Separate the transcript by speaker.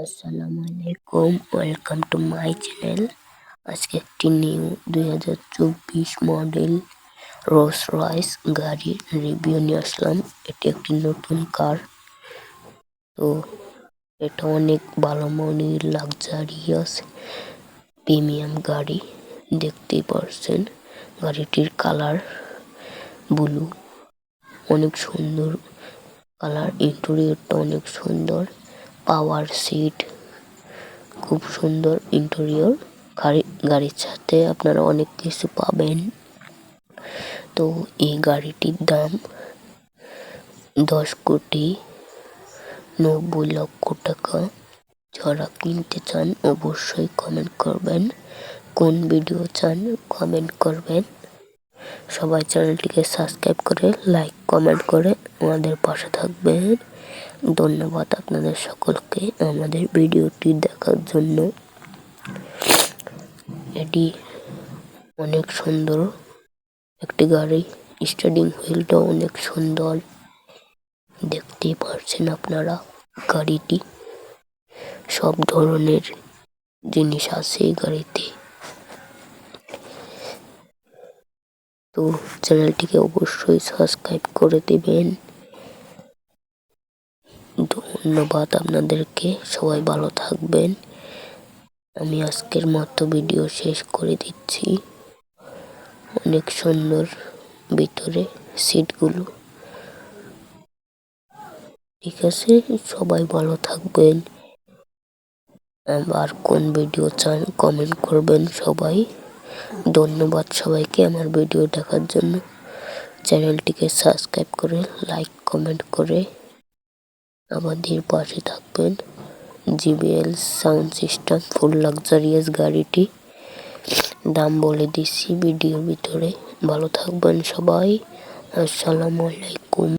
Speaker 1: আসসালামু আলাইকুম, welcome to my channel. আজকে একটি নিউ 2024 মডেল রোলস রয়েস গাড়ির রিভিউ নিয়ে আসলাম। এটি একটি নতুন কার। তো এটা অনেক ভালো মানের লাক্সারিয়াস প্রিমিয়াম গাড়ি। দেখতেই পারছেন গাড়িটির কালার ব্লু, অনেক সুন্দর কালার। ইন্টেরিয়রটা অনেক সুন্দর, পাওয়ার সিট, খুব সুন্দর ইন্টেরিয়র। গাড়ির সাথে আপনারা অনেক কিছু পাবেন। তো এই গাড়িটির দাম 10,90,00,000 টাকা। যারা কিনতে চান অবশ্যই কমেন্ট করবেন, কোন ভিডিও চান কমেন্ট করবেন। সবাই চ্যানেলটিকে সাবস্ক্রাইব করে লাইক কমেন্ট করে আমাদের পাশে থাকবেন। ধন্যবাদ আপনাদের সকলকে আমাদের ভিডিওটি দেখার জন্য। এটি অনেক সুন্দর একটি গাড়ি। স্টিয়ারিং হুইলটা অনেক সুন্দর, দেখতেই পারছেন আপনারা। গাড়িটি সব ধরনের জিনিস আছে এই গাড়িতে। তো চ্যানেলটিকে অবশ্যই সাবস্ক্রাইব করে দিবেন। ধন্যবাদ আপনাদেরকে, সবাই ভালো থাকবেন। আমি আজকের মতো ভিডিও শেষ করে দিচ্ছি। অনেক সুন্দর ভিতরে সিটগুলো। ঠিক আছে, সবাই ভালো থাকবেন। আবার কোন ভিডিও চান কমেন্ট করবেন সবাই। ধন্যবাদ সবাইকে আমার ভিডিও দেখার জন্য। চ্যানেলটিকে সাবস্ক্রাইব করে লাইক কমেন্ট করে আমাদের পাশে থাকবেন। JBL সাউন্ড সিস্টেম ফুল লাক্সারিয়াস গাড়িটি দাম বলে দিচ্ছি ভিডিওর ভিতরে। ভালো থাকবেন সবাই। আসসালামু আলাইকুম।